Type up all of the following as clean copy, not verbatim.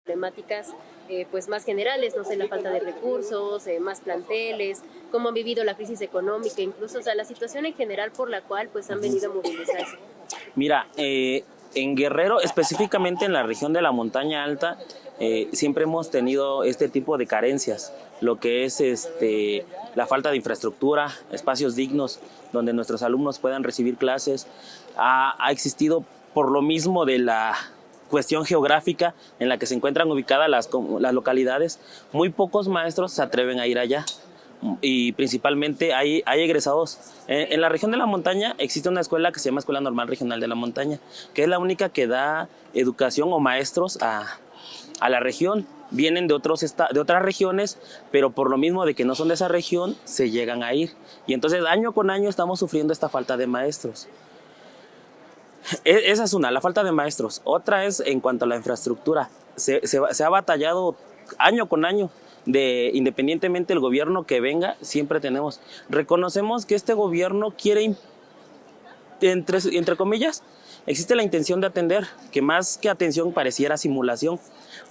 problemáticas pues más generales, no sé, la falta de recursos, más planteles, cómo han vivido la crisis económica, incluso, o sea, la situación en general por la cual pues han venido a movilizarse. Mira, en Guerrero, específicamente en la región de la montaña alta, siempre hemos tenido este tipo de carencias, lo que es la falta de infraestructura, espacios dignos donde nuestros alumnos puedan recibir clases. Ha existido por lo mismo de la cuestión geográfica en la que se encuentran ubicadas las localidades, muy pocos maestros se atreven a ir allá y principalmente hay egresados. En la región de la montaña existe una escuela que se llama Escuela Normal Regional de la Montaña, que es la única que da educación o maestros a la región. Vienen de otras regiones, pero por lo mismo de que no son de esa región, se llegan a ir. Y entonces año con año estamos sufriendo esta falta de maestros. Esa es una, la falta de maestros. Otra es en cuanto a la infraestructura. Se ha batallado año con año. Independientemente del gobierno que venga, siempre reconocemos que este gobierno quiere, entre comillas, existe la intención de atender, que más que atención pareciera simulación,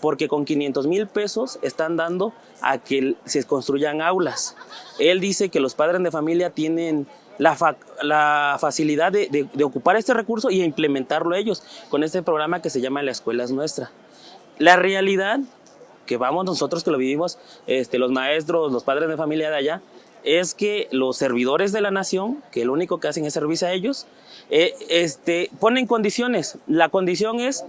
porque con 500,000 pesos están dando a que se construyan aulas. Él dice que los padres de familia tienen la facilidad de ocupar este recurso y implementarlo ellos con este programa que se llama La Escuela es Nuestra. La realidad que vamos nosotros que lo vivimos, los maestros, los padres de familia de allá, es que los servidores de la nación, que lo único que hacen es servirse a ellos, ponen condiciones. La condición es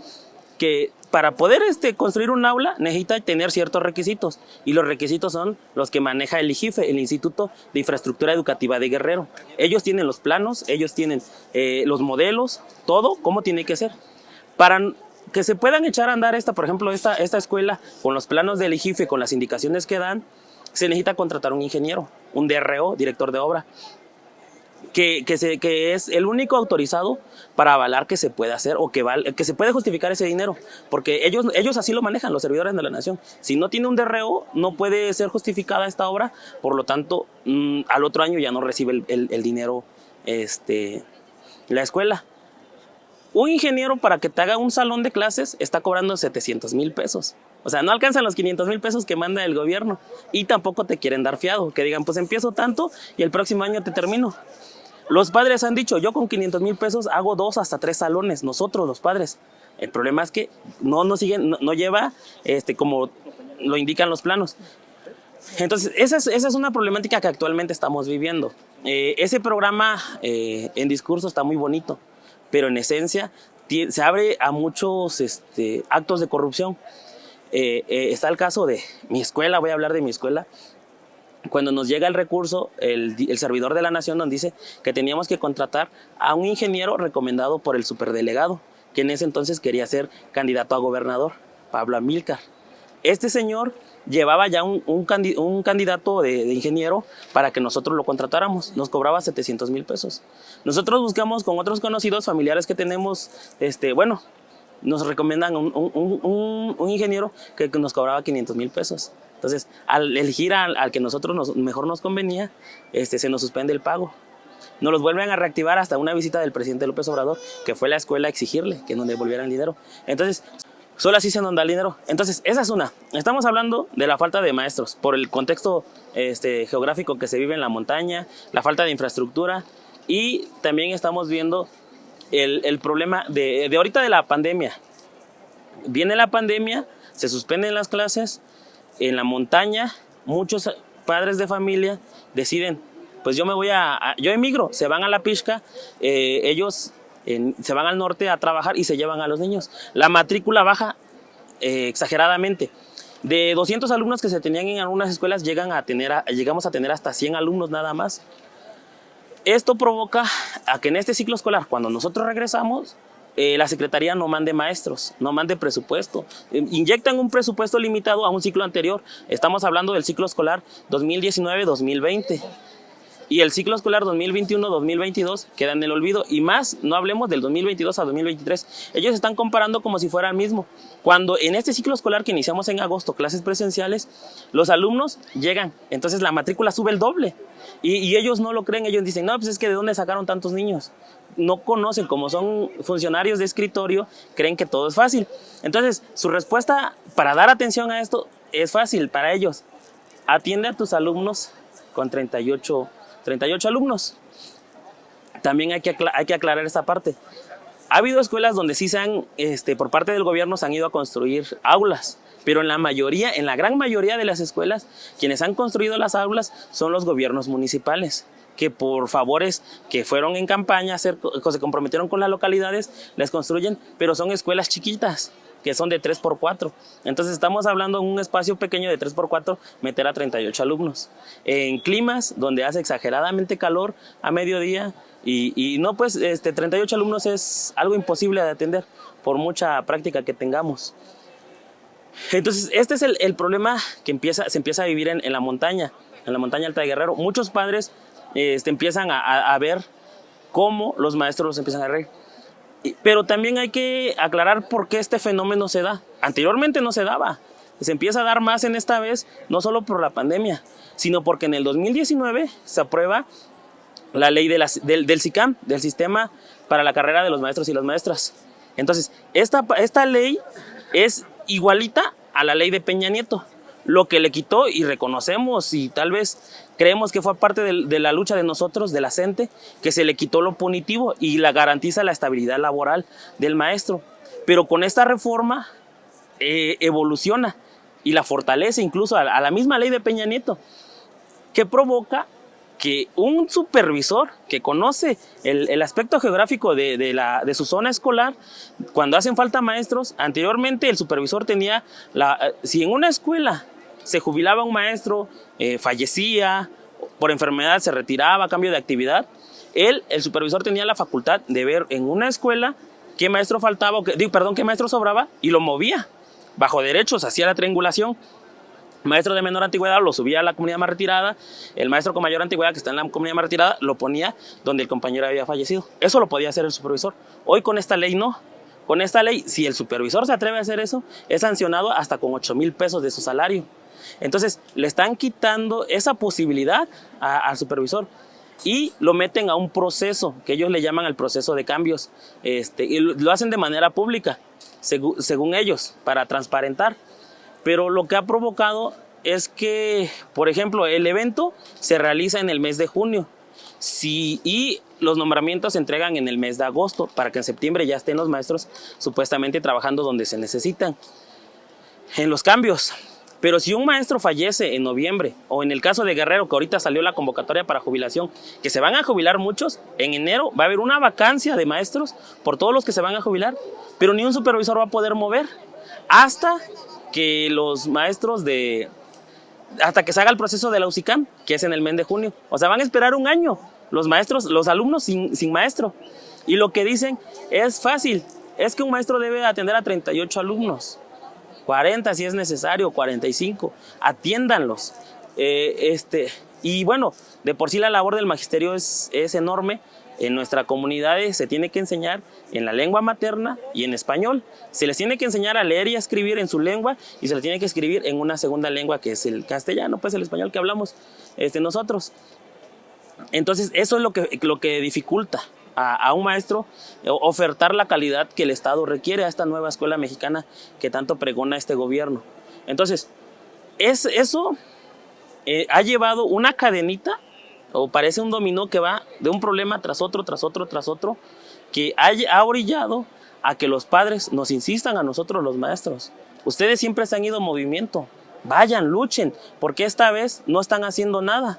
que para poder construir un aula necesita tener ciertos requisitos, y los requisitos son los que maneja el IGIFE, el Instituto de Infraestructura Educativa de Guerrero. Ellos tienen los planos, ellos tienen los modelos, todo, cómo tiene que ser. Para que se puedan echar a andar por ejemplo, esta escuela con los planos del IGIFE, con las indicaciones que dan, se necesita contratar un ingeniero, un DRO, director de obra, que es el único autorizado para avalar que se puede hacer o que se puede justificar ese dinero, porque ellos así lo manejan, los servidores de la nación. Si no tiene un DRO, no puede ser justificada esta obra, por lo tanto, al otro año ya no recibe el dinero la escuela. Un ingeniero para que te haga un salón de clases está cobrando 700,000 pesos. O sea, no alcanzan los 500,000 pesos que manda el gobierno, y tampoco te quieren dar fiado, que digan, pues empiezo tanto y el próximo año te termino. Los padres han dicho, yo con 500,000 pesos hago 2 hasta 3 salones, nosotros los padres. El problema es que no lleva como lo indican los planos. Entonces, esa es una problemática que actualmente estamos viviendo. Ese programa en discurso está muy bonito, pero en esencia se abre a muchos actos de corrupción. Está el caso de mi escuela, voy a hablar de mi escuela. Cuando nos llega el recurso, el servidor de la nación nos dice que teníamos que contratar a un ingeniero recomendado por el superdelegado, que en ese entonces quería ser candidato a gobernador, Pablo Amílcar. Este señor llevaba ya un candidato de ingeniero para que nosotros lo contratáramos. Nos cobraba 700,000 pesos. Nosotros buscamos con otros conocidos familiares que tenemos, nos recomiendan un ingeniero que nos cobraba 500,000 pesos. Entonces, al elegir al que nosotros mejor nos convenía, se nos suspende el pago. Nos los vuelven a reactivar hasta una visita del presidente López Obrador, que fue a la escuela a exigirle que nos devolvieran el dinero. Entonces, solo así se nos da el dinero. Entonces, esa es una. Estamos hablando de la falta de maestros, por el contexto geográfico que se vive en la montaña, la falta de infraestructura, y también estamos viendo el problema de ahorita de la pandemia. Viene la pandemia, se suspenden las clases. En la montaña, muchos padres de familia deciden, pues yo emigro, se van a la Pixca, ellos se van al norte a trabajar y se llevan a los niños. La matrícula baja exageradamente. De 200 alumnos que se tenían en algunas escuelas, llegamos a tener hasta 100 alumnos nada más. Esto provoca a que en este ciclo escolar, cuando nosotros regresamos, la Secretaría no mande maestros, no mande presupuesto. Inyectan un presupuesto limitado a un ciclo anterior. Estamos hablando del ciclo escolar 2019-2020. y el ciclo escolar 2021-2022 queda en el olvido, y más, no hablemos del 2022 a 2023. Ellos están comparando como si fuera el mismo, cuando en este ciclo escolar que iniciamos en agosto, clases presenciales, los alumnos llegan, entonces la matrícula sube el doble, y ellos no lo creen. Ellos dicen, no, pues es que ¿de dónde sacaron tantos niños? No conocen, como son funcionarios de escritorio, creen que todo es fácil. Entonces, su respuesta para dar atención a esto es fácil para ellos: atiende a tus alumnos con 38 alumnos. También hay que aclarar esta parte. Ha habido escuelas donde sí por parte del gobierno se han ido a construir aulas, pero en la gran mayoría de las escuelas, quienes han construido las aulas son los gobiernos municipales, que por favores que fueron en campaña, se comprometieron con las localidades, les construyen, pero son escuelas chiquitas, que son de 3x4. Entonces estamos hablando en un espacio pequeño de 3x4, meter a 38 alumnos. En climas donde hace exageradamente calor a mediodía, y no, pues 38 alumnos es algo imposible de atender por mucha práctica que tengamos. Entonces este es el problema que se empieza a vivir en la montaña alta de Guerrero. Muchos padres empiezan a ver cómo los maestros los empiezan a reír. Pero también hay que aclarar por qué este fenómeno se da. Anteriormente no se daba. Se empieza a dar más en esta vez, no solo por la pandemia, sino porque en el 2019 se aprueba la ley del SICAM, del Sistema para la Carrera de los Maestros y las Maestras. Entonces, esta ley es igualita a la ley de Peña Nieto. Lo que le quitó, y reconocemos y tal vez creemos que fue parte de la lucha de nosotros, de la CENTE, que se le quitó lo punitivo y la garantiza la estabilidad laboral del maestro. Pero con esta reforma evoluciona y la fortalece incluso a la misma ley de Peña Nieto, que provoca que un supervisor que conoce el aspecto geográfico de su zona escolar, cuando hacen falta maestros, anteriormente el supervisor tenía, si en una escuela se jubilaba un maestro, fallecía, por enfermedad se retiraba, cambio de actividad, el supervisor tenía la facultad de ver en una escuela qué maestro faltaba, qué maestro sobraba, y lo movía. Bajo derechos hacía la triangulación. Maestro de menor antigüedad lo subía a la comunidad más retirada, el maestro con mayor antigüedad que está en la comunidad más retirada lo ponía donde el compañero había fallecido. Eso lo podía hacer el supervisor. Hoy con esta ley no. Con esta ley, si el supervisor se atreve a hacer eso, es sancionado hasta con 8,000 pesos de su salario. Entonces, le están quitando esa posibilidad al supervisor y lo meten a un proceso que ellos le llaman el proceso de cambios. Y lo hacen de manera pública, según ellos, para transparentar. Pero lo que ha provocado es que, por ejemplo, el evento se realiza en el mes de junio y los nombramientos se entregan en el mes de agosto para que en septiembre ya estén los maestros supuestamente trabajando donde se necesitan en los cambios. Pero si un maestro fallece en noviembre, o en el caso de Guerrero, que ahorita salió la convocatoria para jubilación, que se van a jubilar muchos, en enero va a haber una vacancia de maestros por todos los que se van a jubilar, pero ni un supervisor va a poder mover hasta que los maestros hasta que se haga el proceso de la UCICAM, que es en el mes de junio. O sea, van a esperar un año los maestros, los alumnos sin maestro. Y lo que dicen es fácil, es que un maestro debe atender a 38 alumnos, 40 si es necesario, 45, atiéndanlos. Y bueno, de por sí la labor del magisterio es enorme. En nuestra comunidad se tiene que enseñar en la lengua materna y en español. Se les tiene que enseñar a leer y a escribir en su lengua y se les tiene que escribir en una segunda lengua que es el castellano, pues el español que hablamos nosotros. Entonces eso es lo que dificulta a un maestro ofertar la calidad que el Estado requiere a esta nueva escuela mexicana que tanto pregona este gobierno. Entonces, eso ha llevado una cadenita, o parece un dominó que va de un problema tras otro, que ha orillado a que los padres nos insistan a nosotros los maestros. Ustedes siempre se han ido en movimiento, vayan, luchen, porque esta vez no están haciendo nada.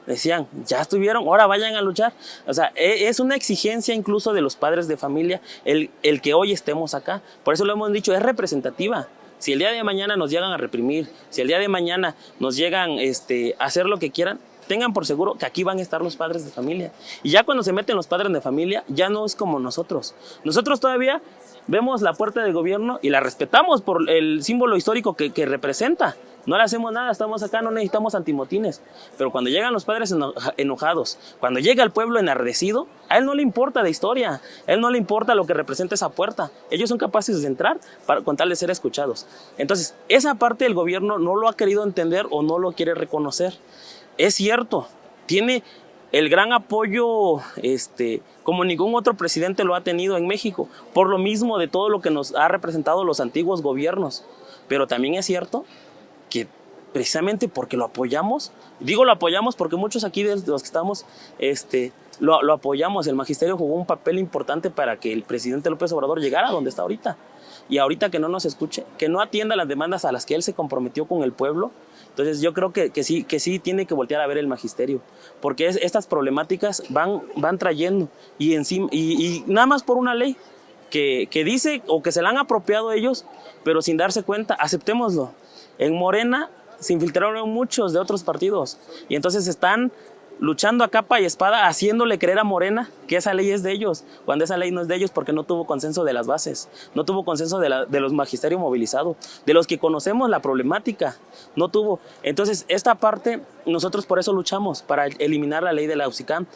Decían, ya estuvieron, ahora vayan a luchar. O sea, es una exigencia incluso de los padres de familia el que hoy estemos acá. Por eso lo hemos dicho, es representativa. Si el día de mañana nos llegan a reprimir, si el día de mañana nos llegan a hacer lo que quieran, tengan por seguro que aquí van a estar los padres de familia. Y ya cuando se meten los padres de familia, ya no es como nosotros. Nosotros todavía vemos la puerta del gobierno y la respetamos por el símbolo histórico que representa, no le hacemos nada, estamos acá, no necesitamos antimotines. Pero cuando llegan los padres enojados, cuando llega el pueblo enardecido, a él no le importa la historia, a él no le importa lo que representa esa puerta. Ellos son capaces de entrar con tal de ser escuchados. Entonces, esa parte del gobierno no lo ha querido entender o no lo quiere reconocer. Es cierto, tiene el gran apoyo como ningún otro presidente lo ha tenido en México, por lo mismo de todo lo que nos ha representado los antiguos gobiernos. Pero también es cierto que precisamente porque lo apoyamos, digo lo apoyamos porque muchos aquí de los que estamos lo apoyamos. El magisterio jugó un papel importante para que el presidente López Obrador llegara a donde está ahorita. Y ahorita que no nos escuche, que no atienda las demandas a las que él se comprometió con el pueblo. Entonces yo creo que sí tiene que voltear a ver el magisterio, porque estas problemáticas van trayendo y nada más por una ley que dice o que se la han apropiado ellos, pero sin darse cuenta, aceptémoslo. En Morena se infiltraron muchos de otros partidos y entonces están luchando a capa y espada, haciéndole creer a Morena que esa ley es de ellos, cuando esa ley no es de ellos porque no tuvo consenso de las bases, no tuvo consenso de los magisterios movilizados, de los que conocemos la problemática, no tuvo. Entonces, esta parte, nosotros por eso luchamos, para eliminar la ley de la UCICAM,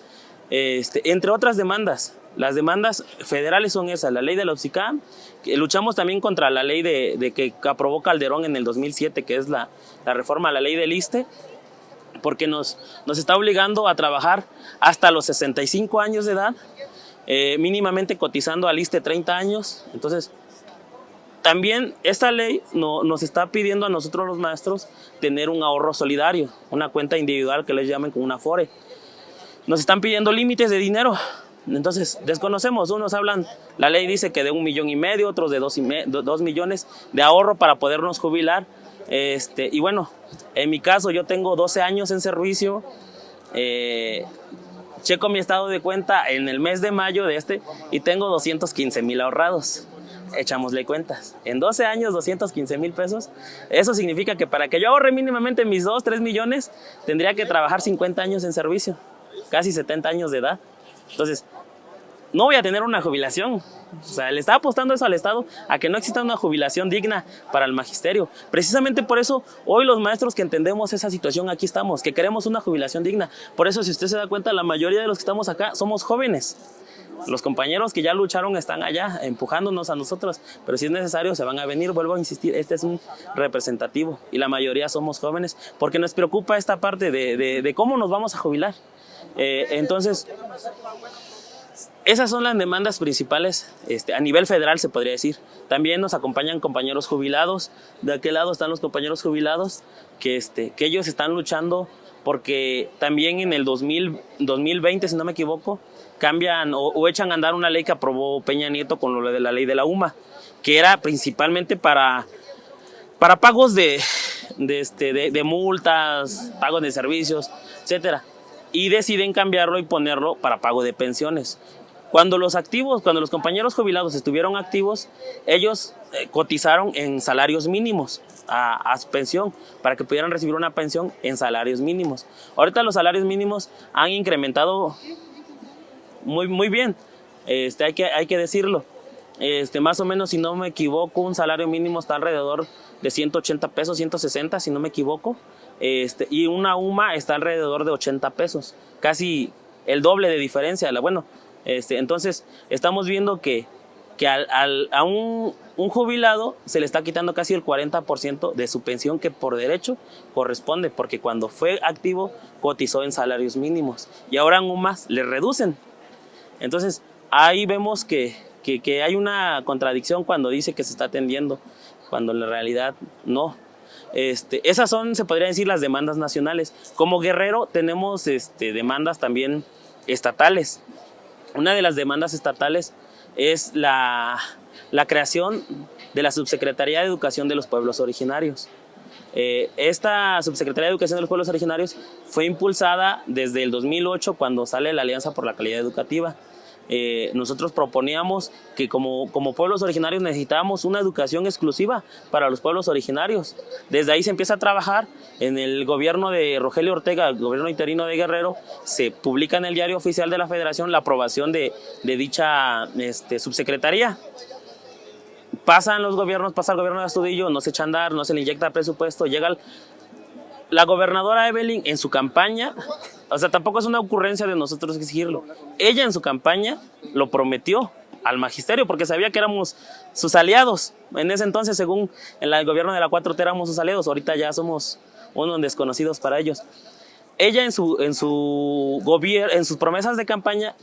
entre otras demandas. Las demandas federales son esas, la ley de la UCICAM, luchamos también contra la ley de que aprobó Calderón en el 2007, que es la reforma a la ley del ISSSTE, porque nos está obligando a trabajar hasta los 65 años de edad, mínimamente cotizando al ISSSTE 30 años. Entonces, también esta ley nos está pidiendo a nosotros los maestros tener un ahorro solidario, una cuenta individual que les llamen como una Afore. Nos están pidiendo límites de dinero. Entonces, desconocemos, unos hablan, la ley dice que de 1,5 millones, otros de 2 millones de ahorro para podernos jubilar. Y bueno, en mi caso yo tengo 12 años en servicio, checo mi estado de cuenta en el mes de mayo y tengo 215,000 ahorrados. Echamosle cuentas, en 12 años 215,000 pesos, eso significa que para que yo ahorre mínimamente mis 2-3 millones, tendría que trabajar 50 años en servicio, casi 70 años de edad. Entonces, no voy a tener una jubilación. O sea, le está apostando eso al Estado, a que no exista una jubilación digna para el magisterio. Precisamente por eso, hoy los maestros que entendemos esa situación, aquí estamos, que queremos una jubilación digna. Por eso, si usted se da cuenta, la mayoría de los que estamos acá somos jóvenes. Los compañeros que ya lucharon están allá, empujándonos a nosotros, pero si es necesario se van a venir, vuelvo a insistir, este es un representativo y la mayoría somos jóvenes, porque nos preocupa esta parte de cómo nos vamos a jubilar. Entonces, esas son las demandas principales a nivel federal, se podría decir. También nos acompañan compañeros jubilados. De aquel lado están los compañeros jubilados que ellos están luchando porque también en el 2020, si no me equivoco, cambian o echan a andar una ley que aprobó Peña Nieto con lo de la ley de la UMA, que era principalmente para pagos de multas, pagos de servicios, etcétera. Y deciden cambiarlo y ponerlo para pago de pensiones. Cuando los compañeros jubilados estuvieron activos, ellos cotizaron en salarios mínimos a su pensión, para que pudieran recibir una pensión en salarios mínimos. Ahorita los salarios mínimos han incrementado muy bien, hay que decirlo. Más o menos, si no me equivoco, un salario mínimo está alrededor de 180 pesos, 160, si no me equivoco. Y una UMA está alrededor de 80 pesos, casi el doble de diferencia. Entonces estamos viendo que a un jubilado se le está quitando casi el 40% de su pensión que por derecho corresponde, porque cuando fue activo cotizó en salarios mínimos y ahora en UMAS le reducen. Entonces ahí vemos que hay una contradicción cuando dice que se está atendiendo, cuando en la realidad no. Esas son, se podría decir, las demandas nacionales. Como Guerrero tenemos demandas también estatales. Una de las demandas estatales es la creación de la Subsecretaría de Educación de los Pueblos Originarios. Esta Subsecretaría de Educación de los Pueblos Originarios fue impulsada desde el 2008, cuando sale la Alianza por la Calidad Educativa. Nosotros proponíamos que como pueblos originarios necesitábamos una educación exclusiva para los pueblos originarios. Desde ahí se empieza a trabajar. En el gobierno de Rogelio Ortega, el gobierno interino de Guerrero, se publica en el Diario Oficial de la Federación la aprobación de dicha subsecretaría. Pasan los gobiernos, pasa el gobierno de Astudillo, no se echa a andar, no se le inyecta presupuesto, llega la gobernadora Evelyn en su campaña, o sea, tampoco es una ocurrencia de nosotros exigirlo. Ella en su campaña lo prometió al magisterio porque sabía que éramos sus aliados. En ese entonces, según el gobierno de la 4T, éramos sus aliados. Ahorita ya somos unos desconocidos para ellos. Ella en sus promesas de campaña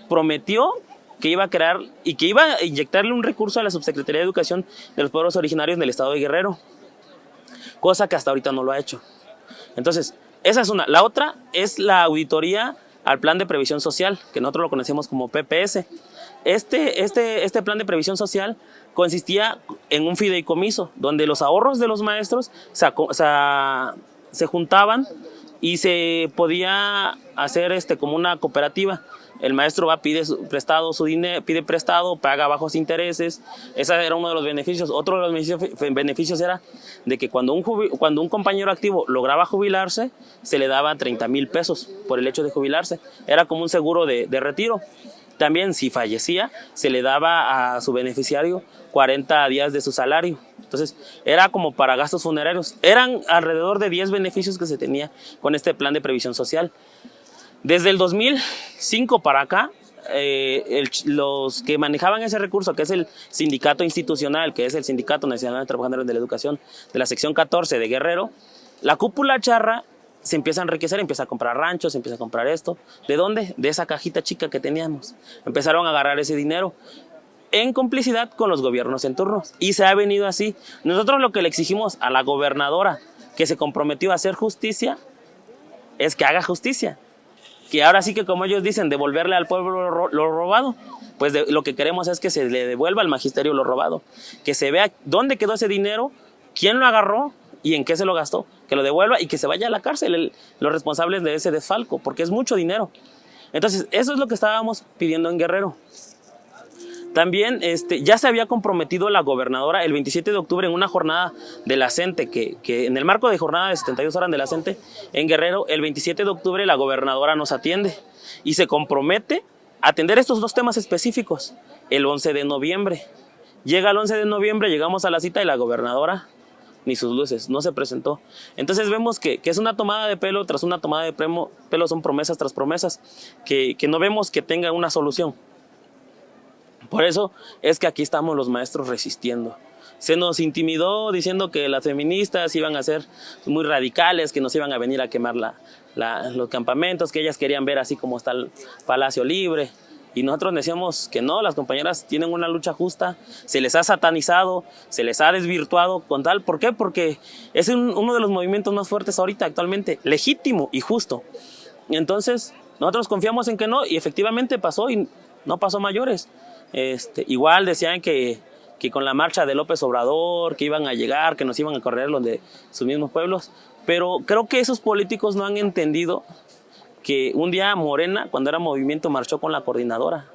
prometió que iba a crear y que iba a inyectarle un recurso a la Subsecretaría de Educación de los Pueblos Originarios del Estado de Guerrero, cosa que hasta ahorita no lo ha hecho. Entonces, esa es una. La otra es la auditoría al Plan de Previsión Social, que nosotros lo conocemos como PPS. Este Plan de Previsión Social consistía en un fideicomiso, donde los ahorros de los maestros se juntaban y se podía hacer como una cooperativa. El maestro pide prestado su dinero, pide prestado, paga bajos intereses. Ese era uno de los beneficios. Otro de los beneficios era de que cuando un compañero activo lograba jubilarse, se le daba 30,000 pesos por el hecho de jubilarse. Era como un seguro de retiro. También, si fallecía, se le daba a su beneficiario 40 días de su salario. Entonces, era como para gastos funerarios. Eran alrededor de 10 beneficios que se tenía con este plan de previsión social. Desde el 2005 para acá, los que manejaban ese recurso, que es el sindicato institucional, que es el Sindicato Nacional de Trabajadores de la Educación de la sección 14 de Guerrero, la cúpula charra se empieza a enriquecer, empieza a comprar ranchos, empieza a comprar esto. ¿De dónde? De esa cajita chica que teníamos. Empezaron a agarrar ese dinero en complicidad con los gobiernos en turno. Y se ha venido así. Nosotros lo que le exigimos a la gobernadora, que se comprometió a hacer justicia, es que haga justicia. Que ahora sí que, como ellos dicen, devolverle al pueblo lo robado. Pues lo que queremos es que se le devuelva al magisterio lo robado. Que se vea dónde quedó ese dinero, quién lo agarró y en qué se lo gastó. Que lo devuelva y que se vaya a la cárcel los responsables de ese desfalco, porque es mucho dinero. Entonces, eso es lo que estábamos pidiendo en Guerrero. También ya se había comprometido la gobernadora el 27 de octubre en una jornada de la CENTE, que en el marco de jornada de 72 horas de la CENTE en Guerrero, el 27 de octubre la gobernadora nos atiende y se compromete a atender estos dos temas específicos el 11 de noviembre. Llega el 11 de noviembre, llegamos a la cita y la gobernadora ni sus luces, no se presentó. Entonces vemos que es una tomada de pelo tras una tomada de pelo, son promesas tras promesas, que no vemos que tenga una solución. Por eso es que aquí estamos los maestros resistiendo. Se nos intimidó diciendo que las feministas iban a ser muy radicales, que nos iban a venir a quemar los campamentos, que ellas querían ver así como está el Palacio Libre. Y nosotros decíamos que no, las compañeras tienen una lucha justa, se les ha satanizado, se les ha desvirtuado con tal. ¿Por qué? Porque es uno de los movimientos más fuertes ahorita actualmente, legítimo y justo. Entonces, nosotros confiamos en que no, y efectivamente pasó y no pasó mayores. Igual decían que con la marcha de López Obrador, que iban a llegar, que nos iban a correr los de sus mismos pueblos, pero creo que esos políticos no han entendido que un día Morena, cuando era movimiento, marchó con la coordinadora.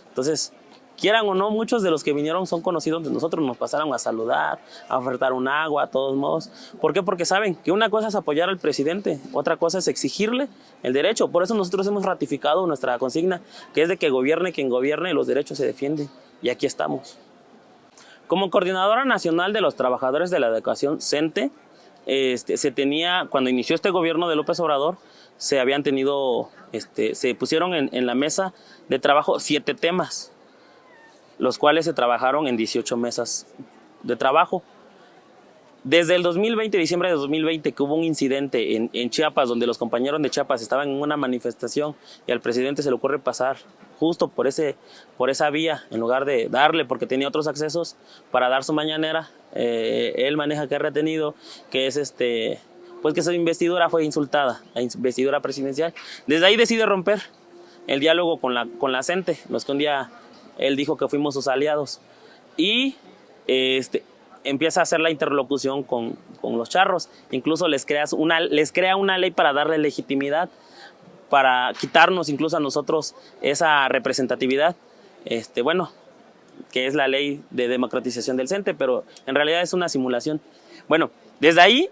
Entonces, quieran o no, muchos de los que vinieron son conocidos de nosotros, nos pasaron a saludar, a ofertar un agua, a todos modos. ¿Por qué? Porque saben que una cosa es apoyar al presidente, otra cosa es exigirle el derecho. Por eso nosotros hemos ratificado nuestra consigna, que es de que gobierne quien gobierne y los derechos se defienden. Y aquí estamos. Como Coordinadora Nacional de los Trabajadores de la Educación, CENTE, se tenía, cuando inició este gobierno de López Obrador, se pusieron en la mesa de trabajo 7 temas, los cuales se trabajaron en 18 mesas de trabajo. Desde el 2020, diciembre de 2020, que hubo un incidente en Chiapas, donde los compañeros de Chiapas estaban en una manifestación y al presidente se le ocurre pasar justo por esa vía, en lugar de darle, porque tenía otros accesos para dar su mañanera. Él maneja que ha retenido, que es pues que su investidura fue insultada, la investidura presidencial. Desde ahí decide romper el diálogo con la CENTE, los que un día él dijo que fuimos sus aliados, y empieza a hacer la interlocución con los charros. Incluso les crea una ley para darle legitimidad, para quitarnos incluso a nosotros esa representatividad, que es la ley de democratización del CENTE, pero en realidad es una simulación. Bueno, desde ahí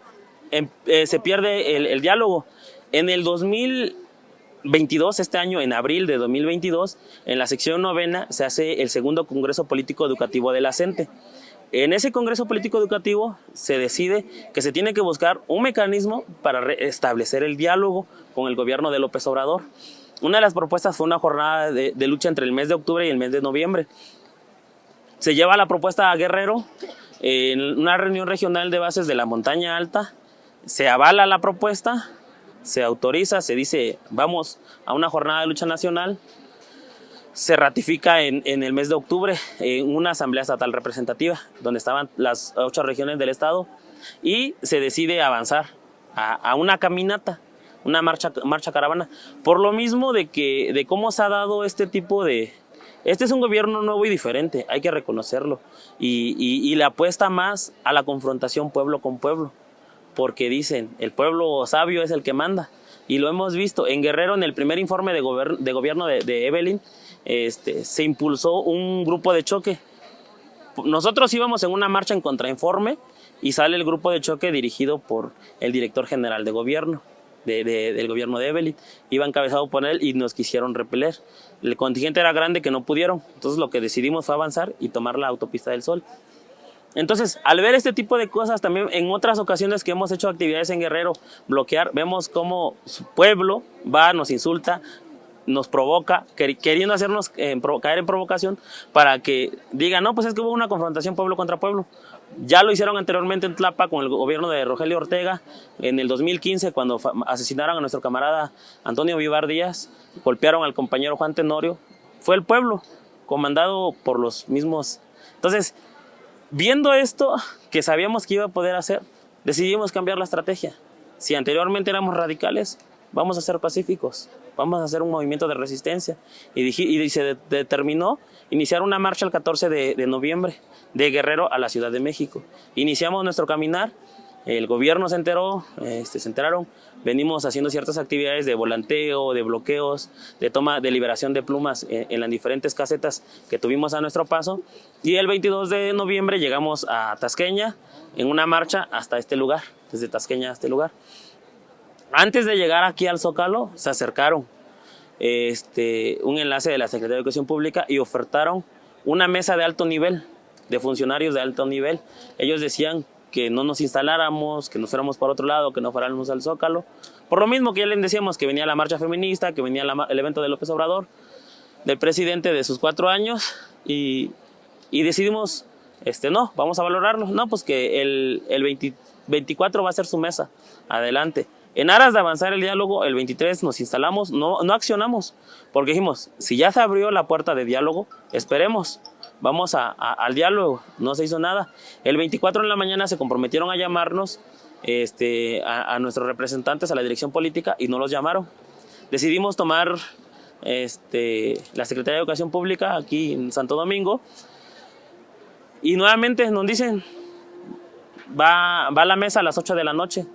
se pierde el diálogo. En el 2022, este año, en abril de 2022, en la sección 9ª se hace el segundo Congreso Político Educativo de la CENTE. En ese Congreso Político Educativo se decide que se tiene que buscar un mecanismo para restablecer el diálogo con el gobierno de López Obrador. Una de las propuestas fue una jornada de lucha entre el mes de octubre y el mes de noviembre. Se lleva la propuesta a Guerrero en una reunión regional de bases de la Montaña Alta, se avala la propuesta, se autoriza, se dice vamos a una jornada de lucha nacional, se ratifica en el mes de octubre en una asamblea estatal representativa donde estaban las 8 regiones del estado y se decide avanzar a una caminata, una marcha caravana, por lo mismo de cómo se ha dado este tipo de... Este es un gobierno nuevo y diferente, hay que reconocerlo, y le apuesta más a la confrontación pueblo con pueblo, porque dicen, el pueblo sabio es el que manda, y lo hemos visto. En Guerrero, en el primer informe de gobierno de Evelyn, se impulsó un grupo de choque. Nosotros íbamos en una marcha en contrainforme, y sale el grupo de choque dirigido por el director general de gobierno, del gobierno de Evelyn. Iba encabezado por él y nos quisieron repeler. El contingente era grande que no pudieron, entonces lo que decidimos fue avanzar y tomar la autopista del Sol. Entonces, al ver este tipo de cosas, también en otras ocasiones que hemos hecho actividades en Guerrero, bloquear, vemos cómo su pueblo va, nos insulta, nos provoca, queriendo hacernos caer en provocación para que digan, no, pues es que hubo una confrontación pueblo contra pueblo. Ya lo hicieron anteriormente en Tlapa con el gobierno de Rogelio Ortega en el 2015, cuando asesinaron a nuestro camarada Antonio Vivar Díaz, golpearon al compañero Juan Tenorio. Fue el pueblo, comandado por los mismos. Entonces, viendo esto, que sabíamos que iba a poder hacer, decidimos cambiar la estrategia. Si anteriormente éramos radicales, vamos a ser pacíficos, vamos a hacer un movimiento de resistencia. Y se determinó iniciar una marcha el 14 de noviembre de Guerrero a la Ciudad de México. Iniciamos nuestro caminar, el gobierno se enteró, se enteraron, venimos haciendo ciertas actividades de volanteo, de bloqueos, de toma de liberación de plumas en las diferentes casetas que tuvimos a nuestro paso, y el 22 de noviembre llegamos a Tasqueña en una marcha hasta este lugar, desde Tasqueña a este lugar. Antes de llegar aquí al Zócalo, se acercaron un enlace de la Secretaría de Educación Pública y ofertaron una mesa de alto nivel, de funcionarios de alto nivel. Ellos decían que no nos instaláramos, que nos fuéramos para otro lado, que no fuéramos al Zócalo. Por lo mismo que ya les decíamos que venía la marcha feminista, que venía el evento de López Obrador, del presidente de sus 4 años, y decidimos, no, vamos a valorarlo. No, pues que el 24 va a ser su mesa, adelante. En aras de avanzar el diálogo, el 23 nos instalamos, no accionamos, porque dijimos, si ya se abrió la puerta de diálogo, esperemos, vamos al diálogo. No se hizo nada. El 24 en la mañana se comprometieron a llamarnos a nuestros representantes, a la dirección política, y no los llamaron. Decidimos tomar la Secretaría de Educación Pública aquí en Santo Domingo, y nuevamente nos dicen, va a la mesa a las 8 de la noche.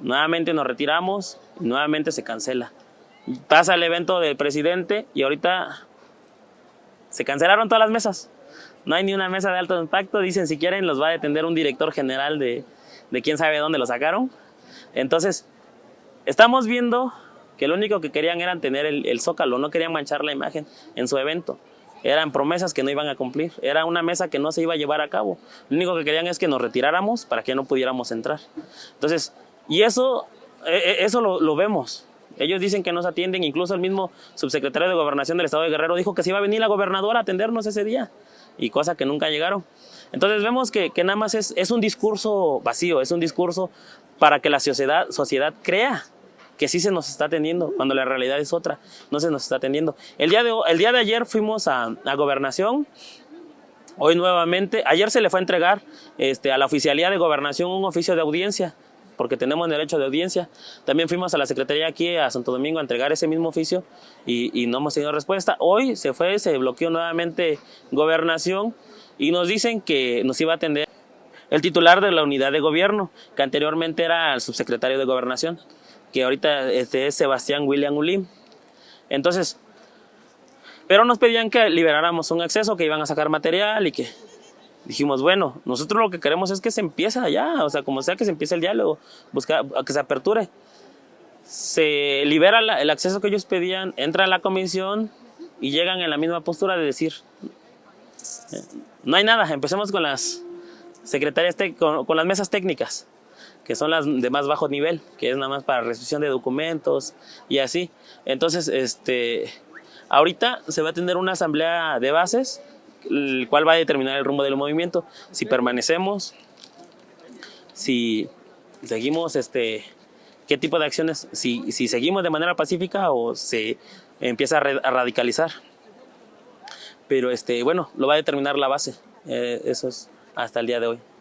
Nuevamente nos retiramos y nuevamente se cancela. Pasa el evento del presidente y ahorita se cancelaron todas las mesas. No hay ni una mesa de alto impacto. Dicen, si quieren los va a atender un director general de quién sabe dónde lo sacaron. Entonces, estamos viendo que lo único que querían era tener el Zócalo, no querían manchar la imagen en su evento. Eran promesas que no iban a cumplir. Era una mesa que no se iba a llevar a cabo. Lo único que querían es que nos retiráramos para que no pudiéramos entrar. Entonces, y eso lo vemos. Ellos dicen que nos atienden, incluso el mismo subsecretario de Gobernación del Estado de Guerrero dijo que se iba a venir la gobernadora a atendernos ese día, y cosa que nunca llegaron. Entonces vemos que nada más es un discurso vacío, es un discurso para que la sociedad crea que sí se nos está atendiendo, cuando la realidad es otra, no se nos está atendiendo. El día de ayer fuimos a Gobernación. Hoy nuevamente, ayer se le fue a entregar a la Oficialía de Gobernación un oficio de audiencia, porque tenemos derecho de audiencia. También fuimos a la Secretaría aquí a Santo Domingo a entregar ese mismo oficio y no hemos tenido respuesta. Hoy se bloqueó nuevamente Gobernación y nos dicen que nos iba a atender el titular de la unidad de gobierno, que anteriormente era el subsecretario de Gobernación, que ahorita es Sebastián William Ulim. Entonces, pero nos pedían que liberáramos un acceso, que iban a sacar material y que... Dijimos, bueno, nosotros lo que queremos es que se empiece allá, o sea, como sea que se empiece el diálogo, buscar a que se aperture. Se libera el acceso que ellos pedían, entra a la comisión y llegan en la misma postura de decir, No hay nada, empecemos con las secretarias, con las mesas técnicas, que son las de más bajo nivel, que es nada más para recepción de documentos y así. Entonces, ahorita se va a tener una asamblea de bases, el cual va a determinar el rumbo del movimiento, si permanecemos, si seguimos, qué tipo de acciones, si seguimos de manera pacífica o se empieza a radicalizar. Pero bueno, lo va a determinar la base. Eso es hasta el día de hoy.